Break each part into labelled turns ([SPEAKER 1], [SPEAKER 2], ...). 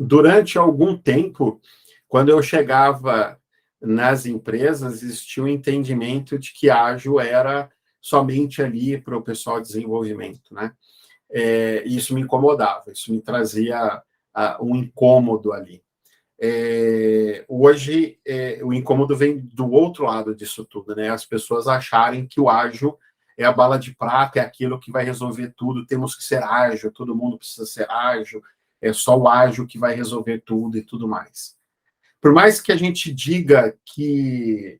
[SPEAKER 1] durante algum tempo, quando eu chegava nas empresas, existia um entendimento de que ágil era somente ali para o pessoal de desenvolvimento, né? Isso me incomodava, isso me trazia um incômodo ali. Hoje, o incômodo vem do outro lado disso tudo, né? As pessoas acharem que o ágil é a bala de prata, é aquilo que vai resolver tudo, temos que ser ágil, todo mundo precisa ser ágil, é só o ágil que vai resolver tudo e tudo mais. Por mais que a gente diga que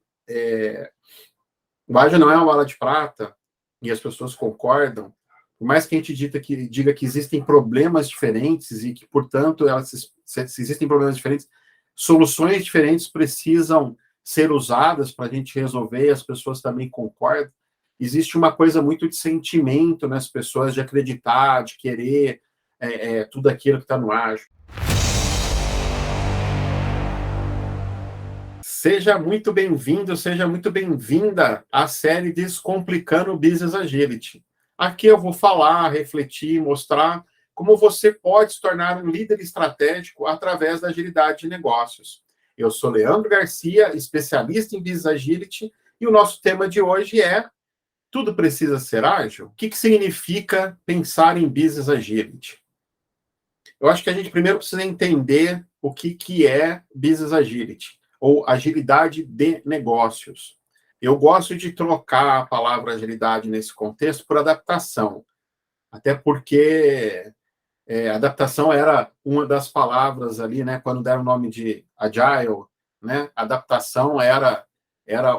[SPEAKER 1] o ágil não é uma bala de prata, e as pessoas concordam, por mais que a gente diga que existem problemas diferentes e que, portanto, se existem problemas diferentes, soluções diferentes precisam ser usadas para a gente resolver, e as pessoas também concordam. Existe uma coisa muito de sentimento nas pessoas, de acreditar, de querer tudo aquilo que está no ágil. Seja muito bem-vindo, seja muito bem-vinda à série Descomplicando o Business Agility. Aqui eu vou falar, refletir, mostrar como você pode se tornar um líder estratégico através da agilidade de negócios. Eu sou Leandro Garcia, especialista em Business Agility, e o nosso tema de hoje é: tudo precisa ser ágil? O que significa pensar em Business Agility? Eu acho que a gente primeiro precisa entender o que é Business Agility, ou agilidade de negócios. Eu gosto de trocar a palavra agilidade nesse contexto por adaptação, até porque adaptação era uma das palavras ali, né, quando deram o nome de agile, né, adaptação era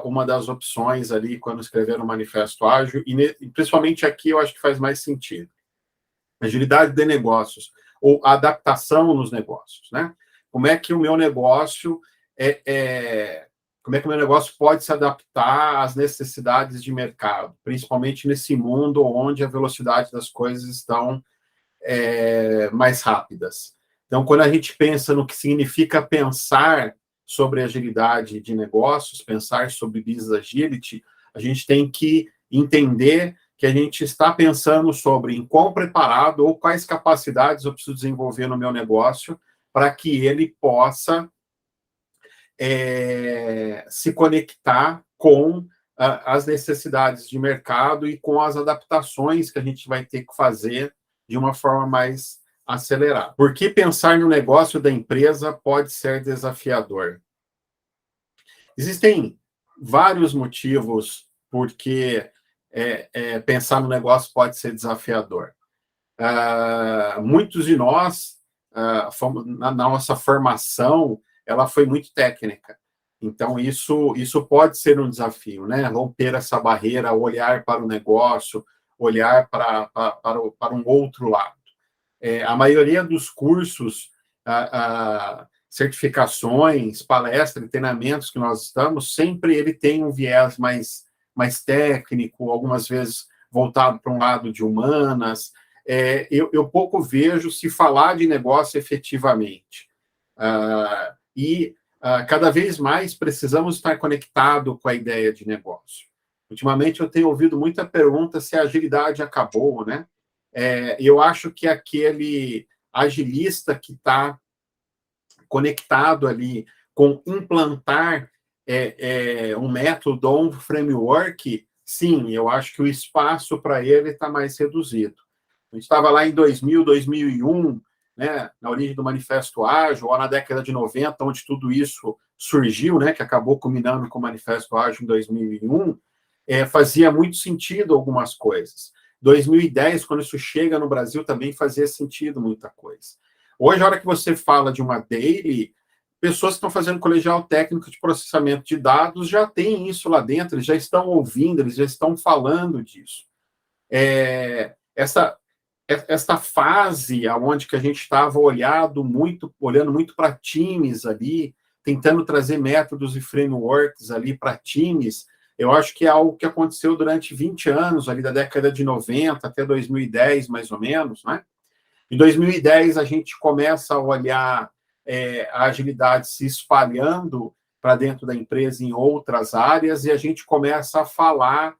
[SPEAKER 1] uma das opções ali quando escreveram o Manifesto Ágil, e principalmente aqui eu acho que faz mais sentido. Agilidade de negócios, ou adaptação nos negócios, né? Como é que o meu negócio como é que o meu negócio pode se adaptar às necessidades de mercado, principalmente nesse mundo onde a velocidade das coisas estão mais rápidas. Então, quando a gente pensa no que significa pensar sobre agilidade de negócios, pensar sobre Business Agility, a gente tem que entender que a gente está pensando sobre em quão preparado ou quais capacidades eu preciso desenvolver no meu negócio para que ele possa se conectar com as necessidades de mercado e com as adaptações que a gente vai ter que fazer de uma forma mais acelerada. Por que pensar no negócio da empresa pode ser desafiador? Existem vários motivos por que pensar no negócio pode ser desafiador. Muitos de nós, na nossa formação, ela foi muito técnica. Então, isso pode ser um desafio, né? Romper essa barreira, olhar para o negócio, olhar para um outro lado. A maioria dos cursos, certificações, palestras, treinamentos que nós estamos, sempre ele tem um viés mais técnico, algumas vezes voltado para um lado de humanas. Eu pouco vejo se falar de negócio efetivamente. Cada vez mais precisamos estar conectado com a ideia de negócio. Ultimamente eu tenho ouvido muita pergunta se a agilidade acabou, né? Eu acho que aquele agilista que está conectado ali com implantar um método ou um framework, sim, eu acho que o espaço para ele está mais reduzido. A gente estava lá em 2000, 2001, né, na origem do Manifesto Ágil, ou na década de 90, onde tudo isso surgiu, né, que acabou culminando com o Manifesto Ágil em 2001, fazia muito sentido algumas coisas. 2010, quando isso chega no Brasil, também fazia sentido muita coisa. Hoje, a hora que você fala de uma daily, pessoas que estão fazendo colegial técnico de processamento de dados já têm isso lá dentro, eles já estão ouvindo, eles já estão falando disso. Esta fase onde que a gente estava olhando muito para times ali, tentando trazer métodos e frameworks ali para times, eu acho que é algo que aconteceu durante 20 anos, ali da década de 90 até 2010, mais ou menos, né? Em 2010, a gente começa a olhar a agilidade se espalhando para dentro da empresa em outras áreas, e a gente começa a falar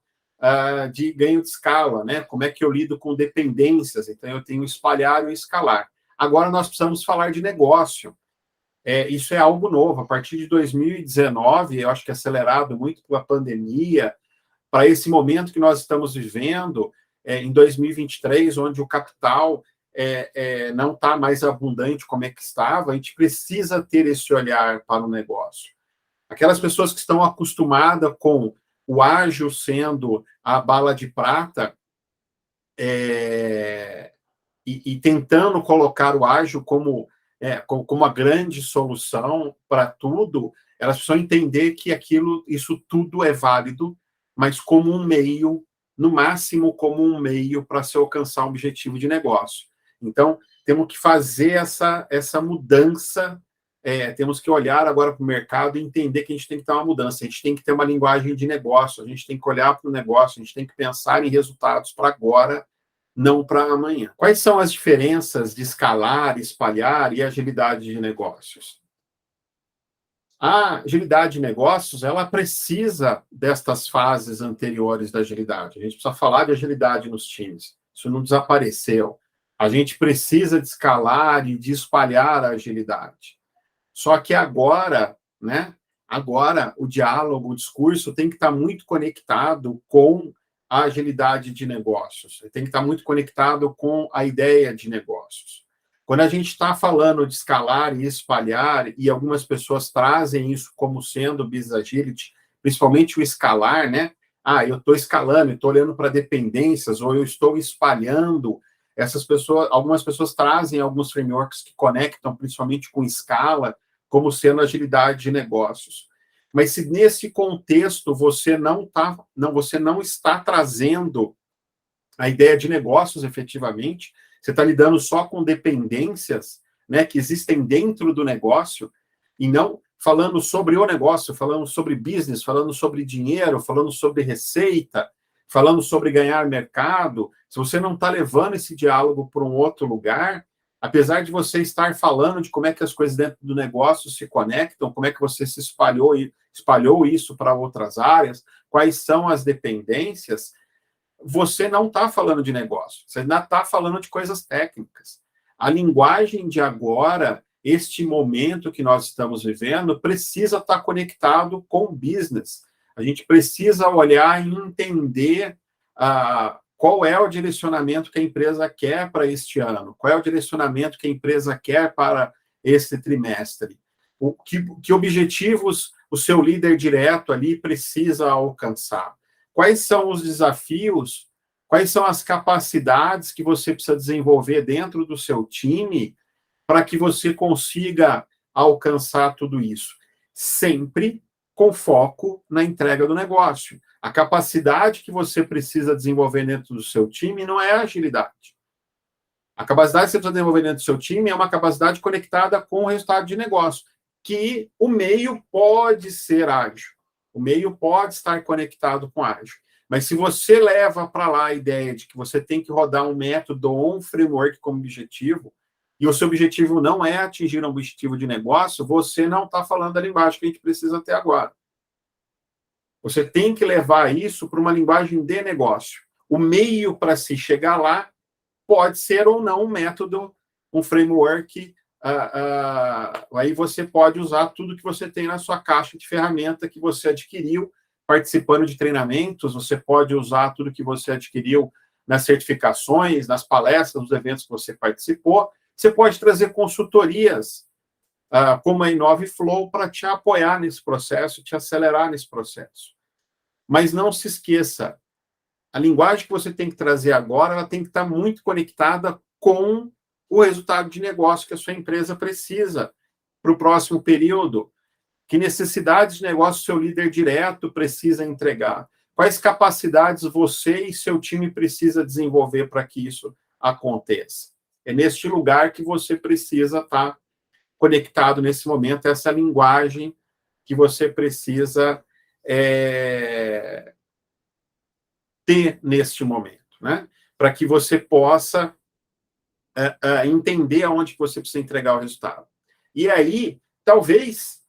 [SPEAKER 1] de ganho de escala, né? Como é que eu lido com dependências? Então, eu tenho espalhar e escalar. Agora nós precisamos falar de negócio. Isso é algo novo. A partir de 2019, eu acho que acelerado muito pela pandemia, para esse momento que nós estamos vivendo, em 2023, onde o capital não está mais abundante como é que estava, a gente precisa ter esse olhar para o negócio. Aquelas pessoas que estão acostumadas com o ágil sendo a bala de prata, e tentando colocar o ágil como a grande solução para tudo, elas precisam entender que isso tudo é válido, mas como um meio, no máximo como um meio para se alcançar um objetivo de negócio. Então, temos que fazer essa mudança, temos que olhar agora para o mercado e entender que a gente tem que ter uma mudança, a gente tem que ter uma linguagem de negócio, a gente tem que olhar para o negócio, a gente tem que pensar em resultados para agora, não para amanhã. Quais são as diferenças de escalar, espalhar e agilidade de negócios? A agilidade de negócios, ela precisa destas fases anteriores da agilidade. A gente precisa falar de agilidade nos times. Isso não desapareceu. A gente precisa de escalar e de espalhar a agilidade. Só que agora, agora o diálogo, o discurso tem que estar muito conectado com a agilidade de negócios. Tem que estar muito conectado com a ideia de negócios. Quando a gente está falando de escalar e espalhar, e algumas pessoas trazem isso como sendo Business Agility, principalmente o escalar, eu estou escalando, estou olhando para dependências, ou eu estou espalhando. Algumas pessoas trazem alguns frameworks que conectam, principalmente com escala, como sendo agilidade de negócios. Mas se nesse contexto você não está trazendo a ideia de negócios efetivamente, você está lidando só com dependências, que existem dentro do negócio, e não falando sobre o negócio, falando sobre business, falando sobre dinheiro, falando sobre receita, falando sobre ganhar mercado. Se você não está levando esse diálogo para um outro lugar, apesar de você estar falando de como é que as coisas dentro do negócio se conectam, como é que você se espalhou isso para outras áreas, quais são as dependências, você não está falando de negócio, você ainda está falando de coisas técnicas. A linguagem de agora, este momento que nós estamos vivendo, precisa estar conectado com o business. A gente precisa olhar e entender qual é o direcionamento que a empresa quer para este ano, qual é o direcionamento que a empresa quer para este trimestre, que objetivos o seu líder direto ali precisa alcançar. Quais são os desafios, quais são as capacidades que você precisa desenvolver dentro do seu time para que você consiga alcançar tudo isso? Sempre com foco na entrega do negócio. A capacidade que você precisa desenvolver dentro do seu time não é agilidade. A capacidade que você precisa desenvolver dentro do seu time é uma capacidade conectada com o resultado de negócio, que o meio pode ser ágil. O meio pode estar conectado com ágil. Mas se você leva para lá a ideia de que você tem que rodar um método ou um framework como objetivo, e o seu objetivo não é atingir um objetivo de negócio, você não está falando da linguagem que a gente precisa ter agora. Você tem que levar isso para uma linguagem de negócio. O meio para se chegar lá pode ser ou não um método, um framework. Aí você pode usar tudo que você tem na sua caixa de ferramenta que você adquiriu participando de treinamentos, você pode usar tudo que você adquiriu nas certificações, nas palestras, nos eventos que você participou. Você pode trazer consultorias como a InoveFlow para te apoiar nesse processo, te acelerar nesse processo. Mas não se esqueça, a linguagem que você tem que trazer agora, ela tem que estar muito conectada com o resultado de negócio que a sua empresa precisa para o próximo período. Que necessidades de negócio seu líder direto precisa entregar? Quais capacidades você e seu time precisa desenvolver para que isso aconteça? É neste lugar que você precisa estar conectado nesse momento, essa linguagem que você precisa ter neste momento, para que você possa entender aonde você precisa entregar o resultado. E aí, talvez,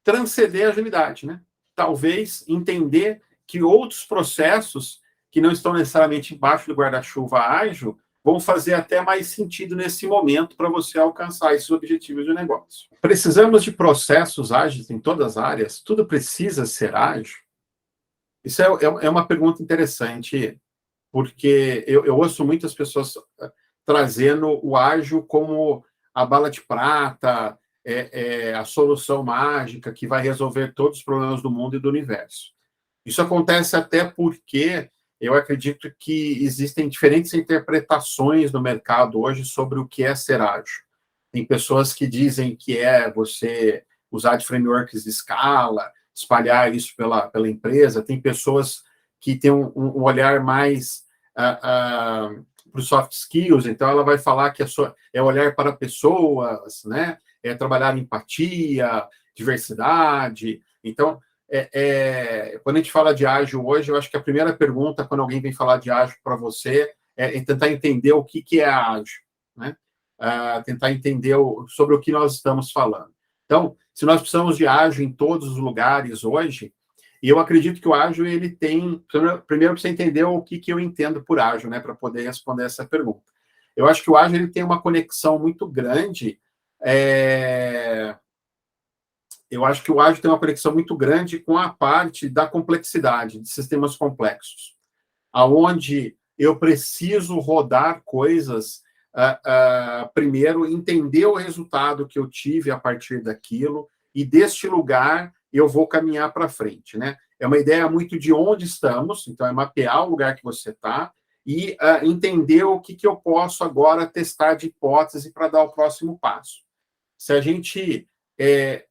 [SPEAKER 1] transcender a agilidade, Talvez entender que outros processos que não estão necessariamente embaixo do guarda-chuva ágil vão fazer até mais sentido nesse momento para você alcançar esses objetivos de negócio. Precisamos de processos ágeis em todas as áreas? Tudo precisa ser ágil? Isso é uma pergunta interessante, porque eu ouço muitas pessoas trazendo o ágil como a bala de prata, a solução mágica que vai resolver todos os problemas do mundo e do universo. Isso acontece até porque eu acredito que existem diferentes interpretações no mercado hoje sobre o que é ser ágil. Tem pessoas que dizem que é você usar de frameworks de escala, espalhar isso pela empresa. Tem pessoas que têm um olhar mais para os soft skills, então ela vai falar que é olhar para pessoas, né? É trabalhar empatia, diversidade. Então, quando a gente fala de ágil hoje, eu acho que a primeira pergunta, quando alguém vem falar de ágil para você, é tentar entender o que é ágil, né? Tentar entender sobre o que nós estamos falando. Então, se nós precisamos de ágil em todos os lugares hoje, e eu acredito que o ágil, ele tem... Primeiro, precisa entender o que eu entendo por ágil, né, para poder responder essa pergunta. Eu acho que o ágil, ele tem uma conexão muito grande... Eu acho que o ágil tem uma conexão muito grande com a parte da complexidade, de sistemas complexos, aonde eu preciso rodar coisas, primeiro, entender o resultado que eu tive a partir daquilo, e deste lugar eu vou caminhar para frente, né? É uma ideia muito de onde estamos, então é mapear o lugar que você está, e entender o que eu posso agora testar de hipótese para dar o próximo passo. Se a gente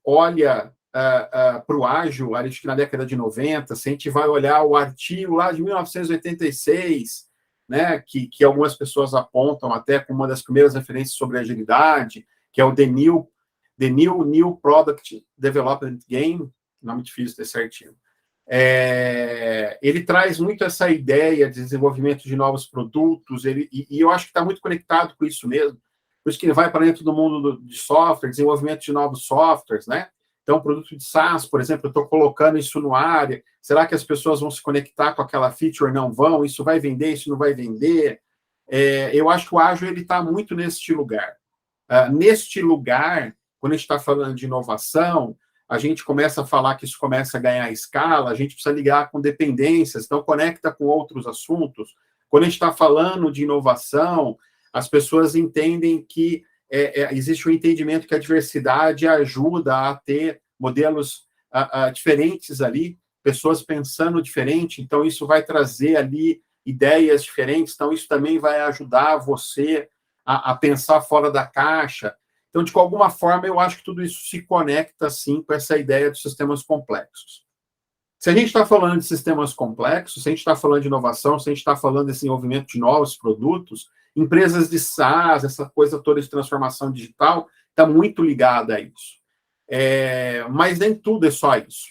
[SPEAKER 1] olha para o ágil, acho que na década de 90, se a gente vai olhar o artigo lá de 1986, né, que algumas pessoas apontam até como uma das primeiras referências sobre agilidade, que é o The New Product Development Game, nome difícil desse artigo. Ele traz muito essa ideia de desenvolvimento de novos produtos, e eu acho que está muito conectado com isso mesmo. Por isso que ele vai para dentro do mundo de software, desenvolvimento de novos softwares, né? Então, produto de SaaS, por exemplo, eu estou colocando isso no ar. Será que as pessoas vão se conectar com aquela feature? Não vão? Isso vai vender? Isso não vai vender? Eu acho que o ágil está muito neste lugar. Neste lugar, quando a gente está falando de inovação, a gente começa a falar que isso começa a ganhar escala, a gente precisa ligar com dependências, então conecta com outros assuntos. Quando a gente está falando de inovação, as pessoas entendem que existe um entendimento que a diversidade ajuda a ter modelos diferentes ali, pessoas pensando diferente, então isso vai trazer ali ideias diferentes, então isso também vai ajudar você a pensar fora da caixa. Então, de alguma forma, eu acho que tudo isso se conecta, sim, com essa ideia de sistemas complexos. Se a gente está falando de sistemas complexos, se a gente está falando de inovação, se a gente está falando desse desenvolvimento de novos produtos, empresas de SaaS, essa coisa toda de transformação digital, está muito ligada a isso. Mas nem tudo é só isso,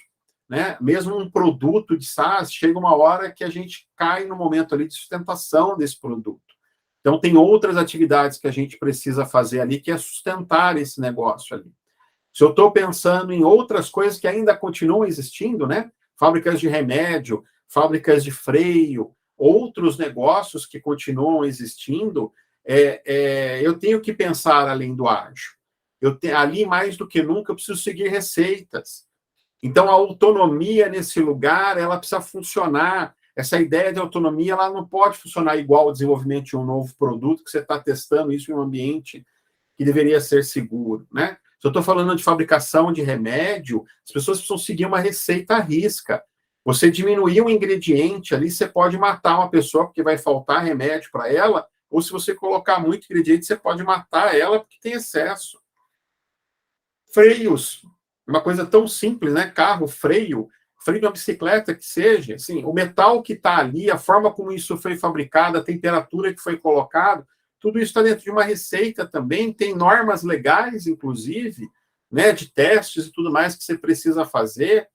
[SPEAKER 1] né? Mesmo um produto de SaaS, chega uma hora que a gente cai no momento ali de sustentação desse produto. Então, tem outras atividades que a gente precisa fazer ali, que é sustentar esse negócio ali. Se eu estou pensando em outras coisas que ainda continuam existindo, né? Fábricas de remédio, fábricas de freio, outros negócios que continuam existindo, eu tenho que pensar além do ágil. Ali, mais do que nunca, eu preciso seguir receitas. Então, a autonomia nesse lugar, ela precisa funcionar. Essa ideia de autonomia, ela não pode funcionar igual ao desenvolvimento de um novo produto, que você está testando isso em um ambiente que deveria ser seguro, né? Se eu estou falando de fabricação de remédio, as pessoas precisam seguir uma receita à risca. Você diminuir um ingrediente ali, você pode matar uma pessoa porque vai faltar remédio para ela, ou se você colocar muito ingrediente, você pode matar ela porque tem excesso. Freios, uma coisa tão simples, né? Carro, freio de uma bicicleta que seja, assim, o metal que está ali, a forma como isso foi fabricado, a temperatura que foi colocado, tudo isso está dentro de uma receita também, tem normas legais, inclusive, né, de testes e tudo mais que você precisa fazer.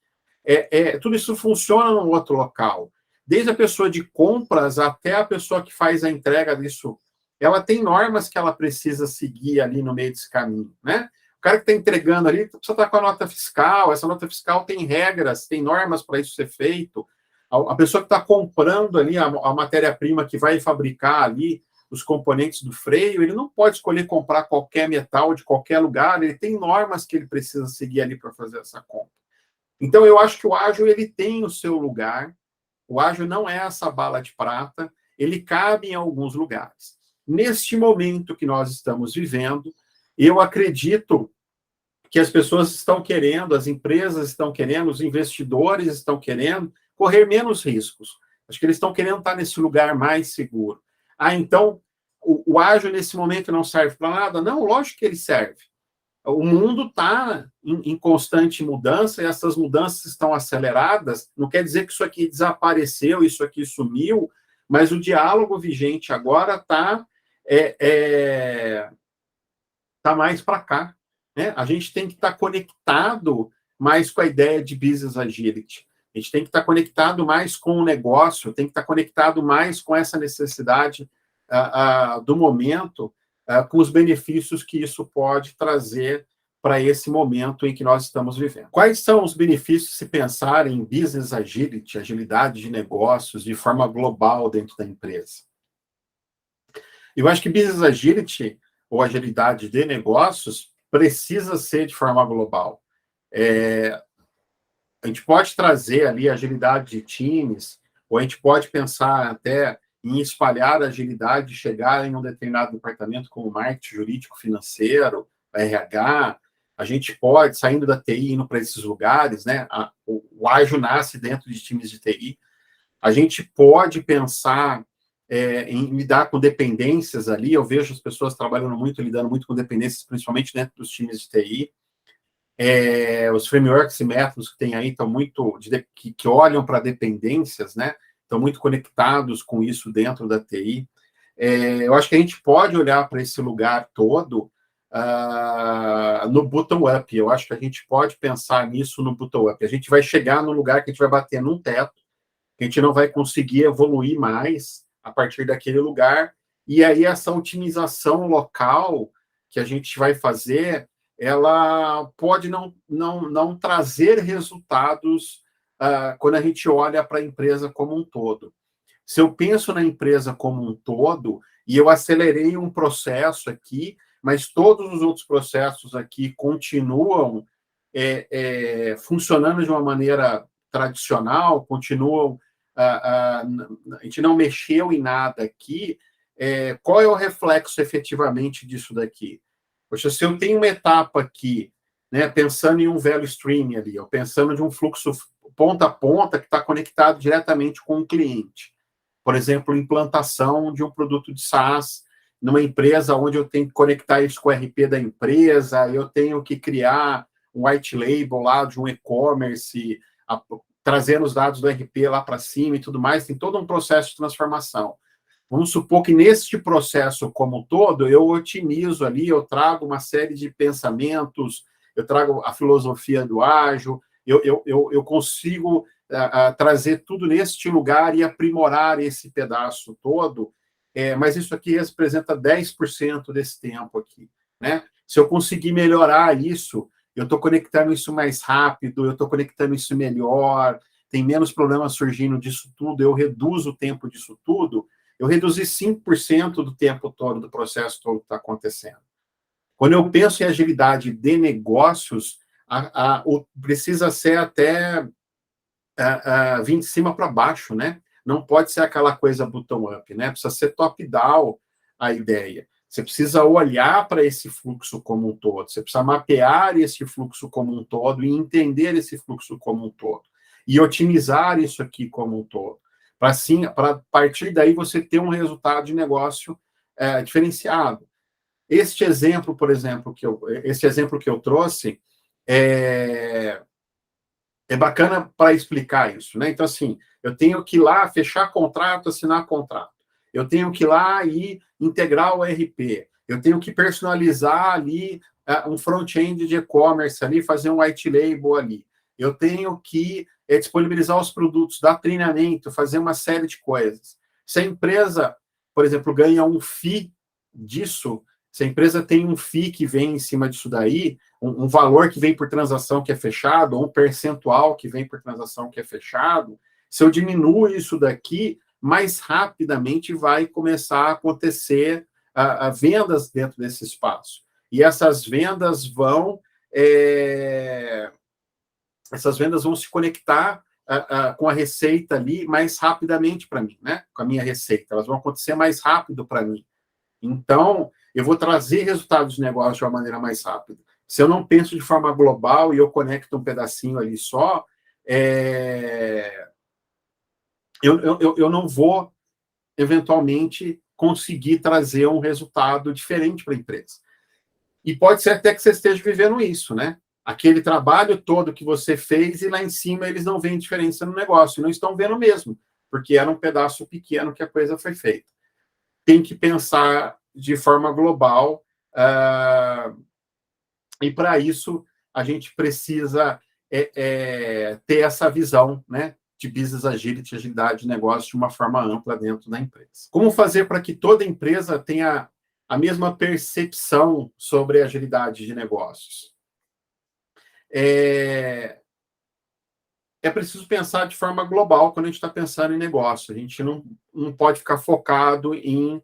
[SPEAKER 1] Tudo isso funciona no outro local. Desde a pessoa de compras até a pessoa que faz a entrega disso, ela tem normas que ela precisa seguir ali no meio desse caminho, né? O cara que está entregando ali precisa estar com a nota fiscal, essa nota fiscal tem regras, tem normas para isso ser feito. A pessoa que está comprando ali a matéria-prima que vai fabricar ali os componentes do freio, ele não pode escolher comprar qualquer metal de qualquer lugar, ele tem normas que ele precisa seguir ali para fazer essa compra. Então, eu acho que o ágil ele tem o seu lugar, o ágil não é essa bala de prata, ele cabe em alguns lugares. Neste momento que nós estamos vivendo, eu acredito que as pessoas estão querendo, as empresas estão querendo, os investidores estão querendo correr menos riscos. Acho que eles estão querendo estar nesse lugar mais seguro. Então, o ágil nesse momento não serve para nada? Não, lógico que ele serve. O mundo está em constante mudança e essas mudanças estão aceleradas. Não quer dizer que isso aqui desapareceu, isso aqui sumiu, mas o diálogo vigente agora está tá mais para cá. Né? A gente tem que estar conectado mais com a ideia de business agility. A gente tem que estar conectado mais com o negócio, tem que estar conectado mais com essa necessidade do momento, com os benefícios que isso pode trazer para esse momento em que nós estamos vivendo. Quais são os benefícios se pensar em business agility, agilidade de negócios, de forma global dentro da empresa? Eu acho que business agility, ou agilidade de negócios, precisa ser de forma global. A gente pode trazer ali agilidade de times, ou a gente pode pensar até em espalhar a agilidade, chegar em um determinado departamento como marketing, jurídico, financeiro, RH. A gente pode, saindo da TI, indo para esses lugares, né? O ágil nasce dentro de times de TI. A gente pode pensar em lidar com dependências ali. Eu vejo as pessoas trabalhando muito, lidando muito com dependências, principalmente dentro dos times de TI. Os frameworks e métodos que tem aí estão muito que olham para dependências, né? Estão muito conectados com isso dentro da TI. Eu acho que a gente pode olhar para esse lugar todo no bottom-up. Eu acho que a gente pode pensar nisso no bottom-up. A gente vai chegar num lugar que a gente vai bater num teto, que a gente não vai conseguir evoluir mais a partir daquele lugar, e aí essa otimização local que a gente vai fazer, ela pode não trazer resultados quando a gente olha para a empresa como um todo. Se eu penso na empresa como um todo, e eu acelerei um processo aqui, mas todos os outros processos aqui continuam funcionando de uma maneira tradicional, continuam... a gente não mexeu em nada aqui, qual é o reflexo efetivamente disso daqui? Poxa, se eu tenho uma etapa aqui, né, pensando em um value stream ali, ou pensando de um fluxo ponta a ponta que está conectado diretamente com o cliente. Por exemplo, implantação de um produto de SaaS numa empresa onde eu tenho que conectar isso com o RP da empresa, eu tenho que criar um white label lá de um e-commerce, trazendo os dados do RP lá para cima e tudo mais, tem todo um processo de transformação. Vamos supor que neste processo como um todo, eu otimizo ali, eu trago uma série de pensamentos, eu trago a filosofia do ágil, eu consigo trazer tudo neste lugar e aprimorar esse pedaço todo, mas isso aqui representa 10% desse tempo aqui, né? Se eu conseguir melhorar isso, eu estou conectando isso mais rápido, eu estou conectando isso melhor, tem menos problemas surgindo disso tudo, eu reduzo o tempo disso tudo, eu reduzi 5% do tempo todo do processo todo que está acontecendo. Quando eu penso em agilidade de negócios, precisa ser até vir de cima para baixo, né? Não pode ser aquela coisa bottom-up, né? Precisa ser top-down a ideia. Você precisa olhar para esse fluxo como um todo, você precisa mapear esse fluxo como um todo e entender esse fluxo como um todo. E otimizar isso aqui como um todo. Para partir daí você ter um resultado de negócio diferenciado. Este exemplo, por exemplo, esse exemplo que eu trouxe é bacana para explicar isso, né? Então, assim, eu tenho que ir lá fechar contrato, assinar contrato. Eu tenho que ir lá e integrar o RP. Eu tenho que personalizar ali um front-end de e-commerce ali, fazer um white label ali. Eu tenho que disponibilizar os produtos, dar treinamento, fazer uma série de coisas. Se a empresa, por exemplo, ganha um FII disso, se a empresa tem um FII que vem em cima disso daí, um valor que vem por transação que é fechado, ou um percentual que vem por transação que é fechado, se eu diminuo isso daqui, mais rapidamente vai começar a acontecer vendas dentro desse espaço. E essas vendas vão se conectar com a receita ali mais rapidamente para mim, né? Com a minha receita. Elas vão acontecer mais rápido para mim. Então, eu vou trazer resultados de negócio de uma maneira mais rápida. Se eu não penso de forma global e eu conecto um pedacinho ali só, eu não vou, eventualmente, conseguir trazer um resultado diferente para a empresa. E pode ser até que você esteja vivendo isso, né? Aquele trabalho todo que você fez e lá em cima eles não veem diferença no negócio, não estão vendo mesmo, porque era um pedaço pequeno que a coisa foi feita. Tem que pensar de forma global, e para isso a gente precisa ter essa visão, né, de business agility, agilidade de negócio de uma forma ampla dentro da empresa. Como fazer para que toda empresa tenha a mesma percepção sobre a agilidade de negócios? É preciso pensar de forma global quando a gente está pensando em negócio. A gente não pode ficar focado em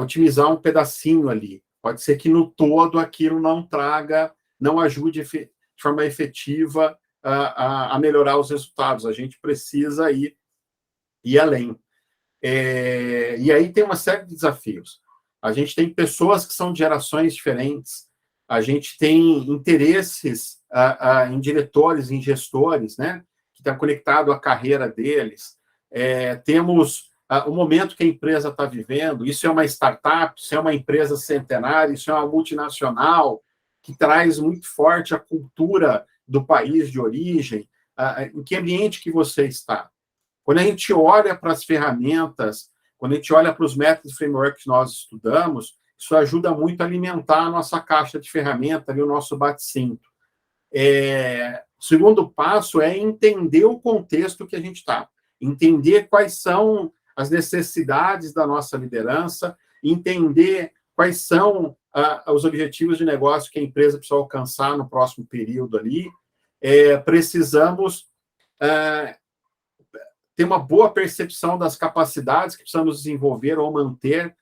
[SPEAKER 1] otimizar um pedacinho ali. Pode ser que no todo aquilo não ajude de forma efetiva a melhorar os resultados. A gente precisa ir além. E aí tem uma série de desafios. A gente tem pessoas que são de gerações diferentes, a gente tem interesses em diretores, em gestores, né, que estão conectados à carreira deles. Temos o momento que a empresa está vivendo, isso é uma startup, isso é uma empresa centenária, isso é uma multinacional, que traz muito forte a cultura do país de origem, em que ambiente que você está. Quando a gente olha para as ferramentas, quando a gente olha para os métodos e frameworks que nós estudamos, isso ajuda muito a alimentar a nossa caixa de ferramentas, o nosso bate-cinto. O segundo passo é entender o contexto que a gente está, entender quais são as necessidades da nossa liderança, entender quais são os objetivos de negócio que a empresa precisa alcançar no próximo período ali. Precisamos ter uma boa percepção das capacidades que precisamos desenvolver ou manter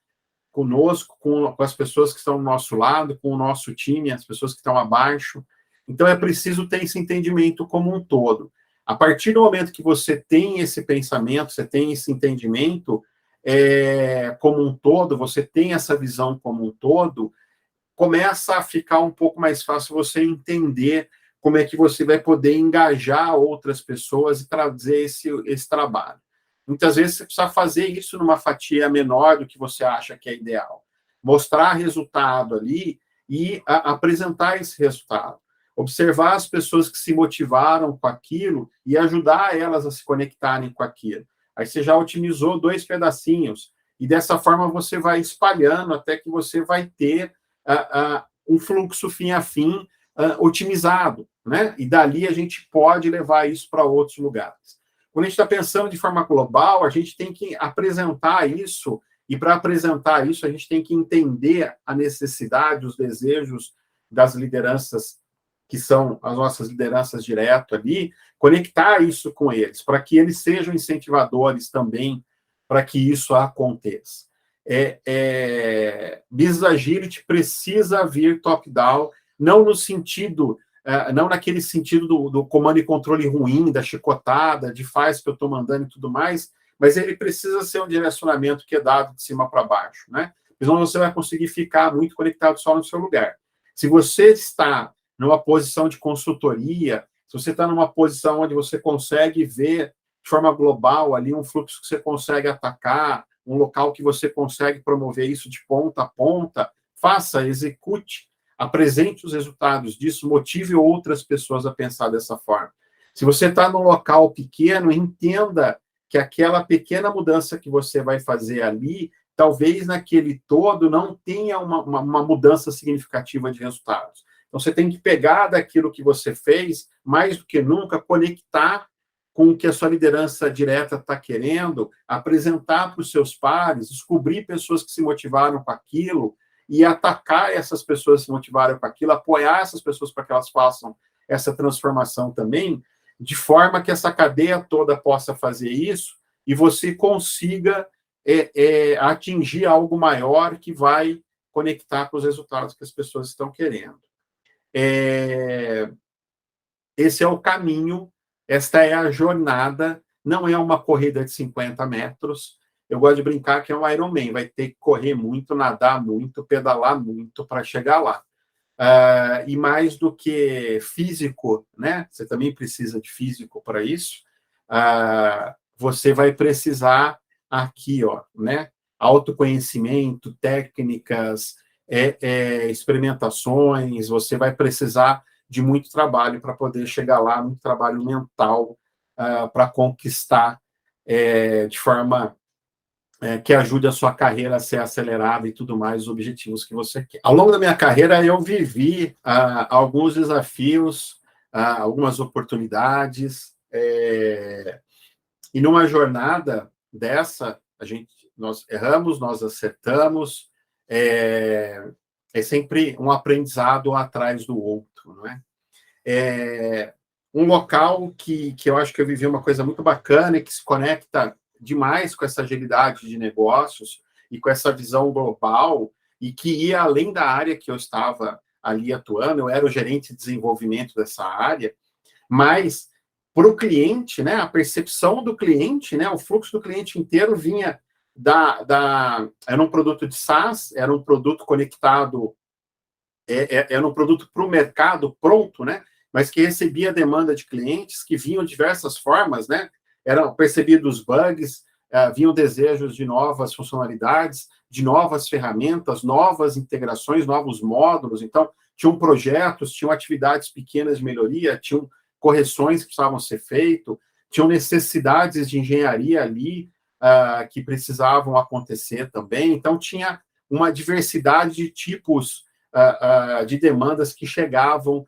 [SPEAKER 1] conosco, com as pessoas que estão ao nosso lado, com o nosso time, as pessoas que estão abaixo. Então, é preciso ter esse entendimento como um todo. A partir do momento que você tem esse pensamento, você tem esse entendimento como um todo, você tem essa visão como um todo, começa a ficar um pouco mais fácil você entender como é que você vai poder engajar outras pessoas e trazer esse trabalho. Muitas vezes você precisa fazer isso numa fatia menor do que você acha que é ideal. Mostrar resultado ali e apresentar esse resultado. Observar as pessoas que se motivaram com aquilo e ajudar elas a se conectarem com aquilo. Aí você já otimizou 2 pedacinhos. E dessa forma você vai espalhando até que você vai ter um fluxo fim a fim otimizado, né? E dali a gente pode levar isso para outros lugares. Quando a gente está pensando de forma global, a gente tem que apresentar isso, e para apresentar isso, a gente tem que entender a necessidade, os desejos das lideranças, que são as nossas lideranças direto ali, conectar isso com eles, para que eles sejam incentivadores também, para que isso aconteça. Business Agility precisa vir top-down, não no sentido, não naquele sentido do comando e controle ruim, da chicotada, de faz que eu estou mandando e tudo mais, mas ele precisa ser um direcionamento que é dado de cima para baixo, né? Senão você vai conseguir ficar muito conectado só no seu lugar. Se você está numa posição de consultoria, se você está numa posição onde você consegue ver de forma global ali um fluxo que você consegue atacar, um local que você consegue promover isso de ponta a ponta, faça, execute, apresente os resultados disso, motive outras pessoas a pensar dessa forma. Se você está num local pequeno, entenda que aquela pequena mudança que você vai fazer ali, talvez naquele todo não tenha uma mudança significativa de resultados. Então, você tem que pegar daquilo que você fez, mais do que nunca, conectar com o que a sua liderança direta está querendo, apresentar para os seus pares, descobrir pessoas que se motivaram com aquilo, e atacar essas pessoas que se motivaram com aquilo, apoiar essas pessoas para que elas façam essa transformação também, de forma que essa cadeia toda possa fazer isso, e você consiga atingir algo maior que vai conectar com os resultados que as pessoas estão querendo. Esse é o caminho, esta é a jornada, não é uma corrida de 50 metros. Eu gosto de brincar que é um Ironman, vai ter que correr muito, nadar muito, pedalar muito para chegar lá. E mais do que físico, né? Você também precisa de físico para isso. Você vai precisar aqui, ó, né? Autoconhecimento, técnicas, experimentações. Você vai precisar de muito trabalho para poder chegar lá, muito trabalho mental para conquistar de forma que ajude a sua carreira a ser acelerada e tudo mais, os objetivos que você quer. Ao longo da minha carreira, eu vivi alguns desafios, algumas oportunidades, e numa jornada dessa, nós erramos, nós acertamos, é sempre um aprendizado atrás do outro, não é? Um local que eu acho que eu vivi uma coisa muito bacana e que se conecta demais com essa agilidade de negócios e com essa visão global e que ia além da área que eu estava ali atuando. Eu era o gerente de desenvolvimento dessa área, mas para o cliente, né, a percepção do cliente, né, o fluxo do cliente inteiro vinha era um produto de SaaS, era um produto conectado, era um produto para o mercado pronto, né, mas que recebia demanda de clientes que vinham de diversas formas, né, eram percebidos bugs, vinham desejos de novas funcionalidades, de novas ferramentas, novas integrações, novos módulos. Então, tinham projetos, tinham atividades pequenas de melhoria, tinham correções que precisavam ser feitas, tinham necessidades de engenharia ali que precisavam acontecer também. Então, tinha uma diversidade de tipos de demandas que chegavam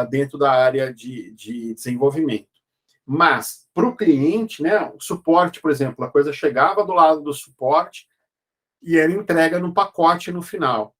[SPEAKER 1] dentro da área de desenvolvimento. Mas, para o cliente, né, o suporte, por exemplo, a coisa chegava do lado do suporte e era entrega no pacote no final.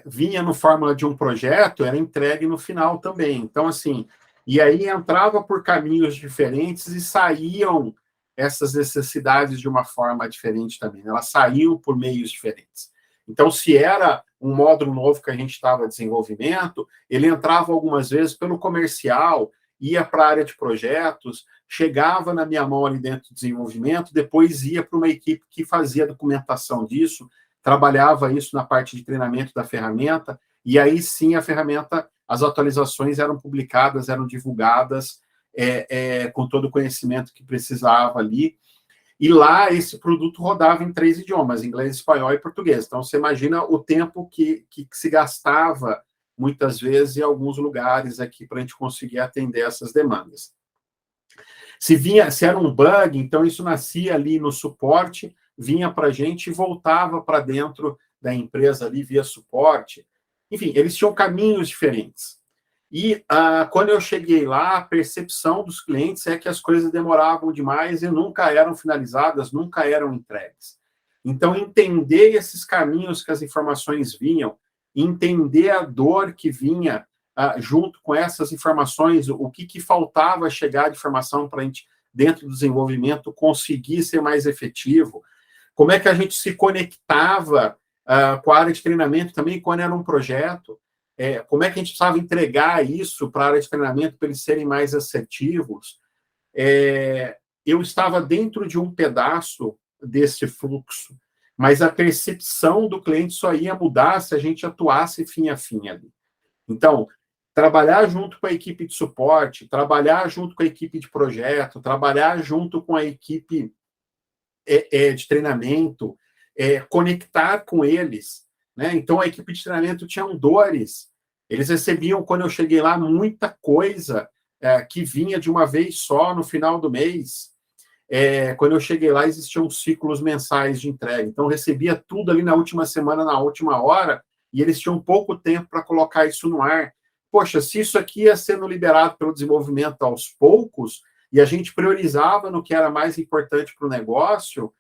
[SPEAKER 1] Vinha no fórmula de um projeto, era entregue no final também. Então, assim, e aí entrava por caminhos diferentes e saíam essas necessidades de uma forma diferente também. Elas saíam por meios diferentes. Então, se era um módulo novo que a gente estava em desenvolvimento, ele entrava algumas vezes pelo comercial, ia para a área de projetos, chegava na minha mão ali dentro do desenvolvimento, depois ia para uma equipe que fazia a documentação disso, trabalhava isso na parte de treinamento da ferramenta, e aí sim a ferramenta, as atualizações eram publicadas, eram divulgadas com todo o conhecimento que precisava ali. E lá esse produto rodava em 3 idiomas, inglês, espanhol e português. Então você imagina o tempo que se gastava muitas vezes em alguns lugares aqui para a gente conseguir atender essas demandas. Se era um bug, então isso nascia ali no suporte, vinha para a gente e voltava para dentro da empresa ali via suporte. Enfim, eles tinham caminhos diferentes. E quando eu cheguei lá, a percepção dos clientes é que as coisas demoravam demais e nunca eram finalizadas, nunca eram entregues. Então, entender esses caminhos que as informações vinham, entender a dor que vinha junto com essas informações, o que faltava chegar de informação para a gente, dentro do desenvolvimento, conseguir ser mais efetivo, como é que a gente se conectava com a área de treinamento também, quando era um projeto, como é que a gente precisava entregar isso para a área de treinamento para eles serem mais assertivos. Eu estava dentro de um pedaço desse fluxo, mas a percepção do cliente só ia mudar se a gente atuasse fim a fim ali. Então, trabalhar junto com a equipe de suporte, trabalhar junto com a equipe de projeto, trabalhar junto com a equipe de treinamento, conectar com eles, né? Então, a equipe de treinamento tinha dores. Eles recebiam, quando eu cheguei lá, muita coisa que vinha de uma vez só no final do mês. Quando eu cheguei lá, existiam ciclos mensais de entrega. Então, eu recebia tudo ali na última semana, na última hora, e eles tinham pouco tempo para colocar isso no ar. Poxa, se isso aqui ia sendo liberado pelo desenvolvimento aos poucos, e a gente priorizava no que era mais importante para o negócio,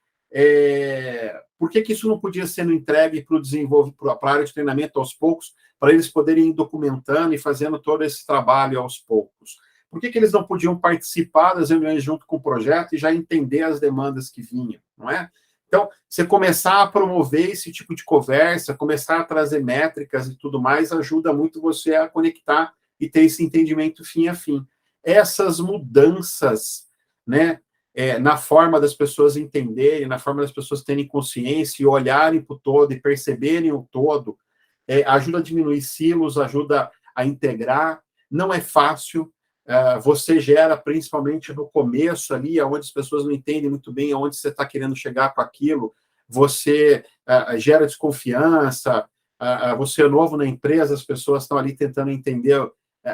[SPEAKER 1] por que isso não podia ser entregue para o desenvolvimento, para a área de treinamento aos poucos, para eles poderem ir documentando e fazendo todo esse trabalho aos poucos? Por que eles não podiam participar das reuniões junto com o projeto e já entender as demandas que vinham, não é? Então, você começar a promover esse tipo de conversa, começar a trazer métricas e tudo mais, ajuda muito você a conectar e ter esse entendimento fim a fim. Essas mudanças, né, na forma das pessoas entenderem, na forma das pessoas terem consciência e olharem para o todo e perceberem o todo, ajuda a diminuir silos, ajuda a integrar. Não é fácil, você gera, principalmente no começo ali, onde as pessoas não entendem muito bem aonde você está querendo chegar com aquilo, você gera desconfiança, você é novo na empresa, as pessoas estão ali tentando entender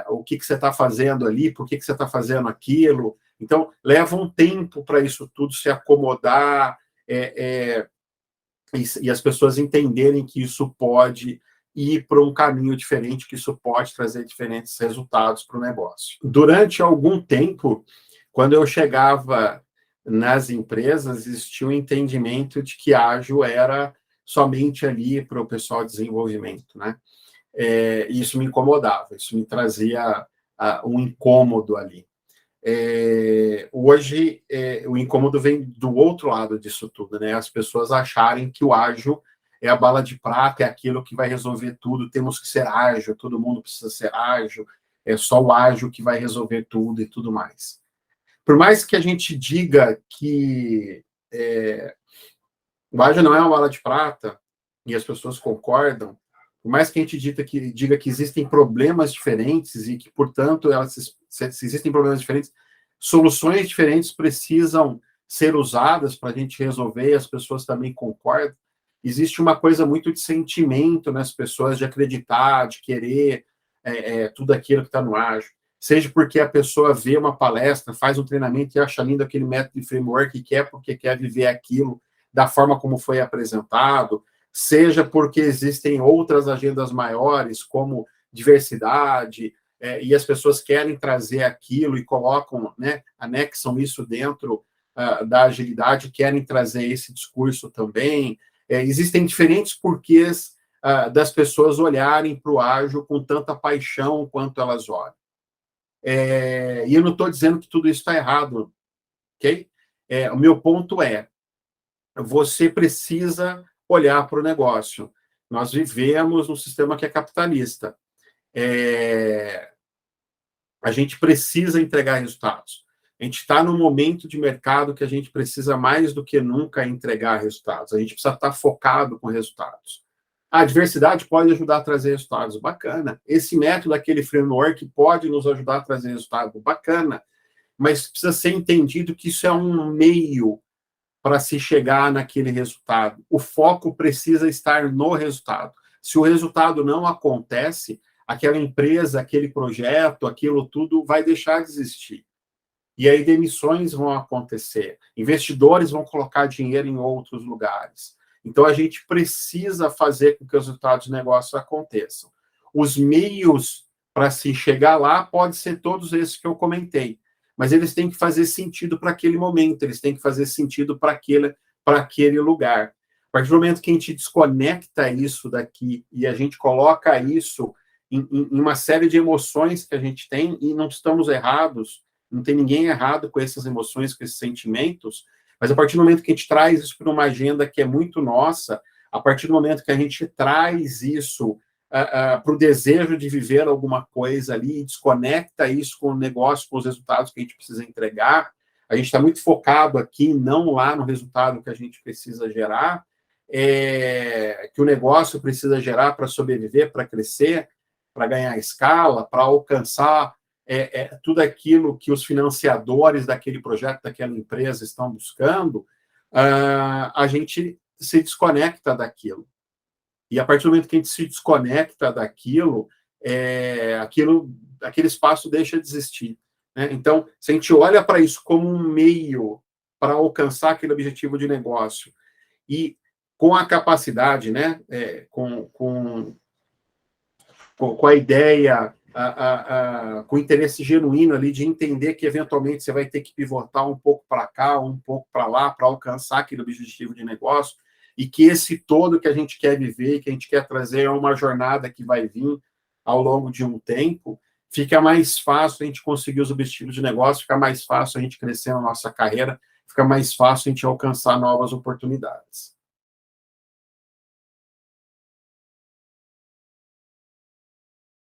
[SPEAKER 1] o que você está fazendo ali, por que você está fazendo aquilo. Então, leva um tempo para isso tudo se acomodar e as pessoas entenderem que isso pode ir para um caminho diferente, que isso pode trazer diferentes resultados para o negócio. Durante algum tempo, quando eu chegava nas empresas, existia um entendimento de que ágil era somente ali para o pessoal de desenvolvimento, né? Isso me incomodava, isso me trazia um incômodo ali. Hoje, o incômodo vem do outro lado disso tudo, né? As pessoas acharem que o ágil é a bala de prata, é aquilo que vai resolver tudo, temos que ser ágil, todo mundo precisa ser ágil, é só o ágil que vai resolver tudo e tudo mais. Por mais que a gente diga que o ágil não é uma bala de prata, e as pessoas concordam, por mais que a gente diga que existem problemas diferentes e que, portanto, se existem problemas diferentes, soluções diferentes precisam ser usadas para a gente resolver, e as pessoas também concordam. Existe uma coisa muito de sentimento nas pessoas, de acreditar, de querer tudo aquilo que está no ágil. Seja porque a pessoa vê uma palestra, faz um treinamento e acha lindo aquele método de framework e quer porque quer viver aquilo da forma como foi apresentado, seja porque existem outras agendas maiores, como diversidade, e as pessoas querem trazer aquilo e colocam, né, anexam isso dentro da agilidade, querem trazer esse discurso também. Existem diferentes porquês das pessoas olharem para o ágil com tanta paixão quanto elas olham. E eu não estou dizendo que tudo isso está errado, ok? O meu ponto você precisa olhar para o negócio. Nós vivemos num sistema que é capitalista. A gente precisa entregar resultados. A gente está num momento de mercado que a gente precisa mais do que nunca entregar resultados. A gente precisa estar focado com resultados. A diversidade pode ajudar a trazer resultados. Bacana. Esse método, aquele framework, pode nos ajudar a trazer resultados. Bacana. Mas precisa ser entendido que isso é um meio para se chegar naquele resultado. O foco precisa estar no resultado. Se o resultado não acontece, aquela empresa, aquele projeto, aquilo tudo vai deixar de existir. E aí demissões vão acontecer, investidores vão colocar dinheiro em outros lugares. Então a gente precisa fazer com que os resultados do negócio aconteçam. Os meios para se chegar lá podem ser todos esses que eu comentei, mas eles têm que fazer sentido para aquele momento, eles têm que fazer sentido para aquele lugar. A partir do momento que a gente desconecta isso daqui e a gente coloca isso em uma série de emoções que a gente tem, e não estamos errados, não tem ninguém errado com essas emoções, com esses sentimentos, mas a partir do momento que a gente traz isso para uma agenda que é muito nossa, a partir do momento que a gente traz isso para o desejo de viver alguma coisa ali, e desconecta isso com o negócio, com os resultados que a gente precisa entregar, a gente está muito focado aqui, não lá no resultado que a gente precisa gerar, que o negócio precisa gerar para sobreviver, para crescer, para ganhar escala, para alcançar tudo aquilo que os financiadores daquele projeto, daquela empresa estão buscando, a gente se desconecta daquilo. E a partir do momento que a gente se desconecta daquilo, aquele espaço deixa de existir. Né? Então, se a gente olha para isso como um meio para alcançar aquele objetivo de negócio, e com a capacidade, né, com a ideia, com o interesse genuíno ali de entender que, eventualmente, você vai ter que pivotar um pouco para cá, um pouco para lá, para alcançar aquele objetivo de negócio, e que esse todo que a gente quer viver, que a gente quer trazer, é uma jornada que vai vir ao longo de um tempo, fica mais fácil a gente conseguir os objetivos de negócio, fica mais fácil a gente crescer na nossa carreira, fica mais fácil a gente alcançar novas oportunidades.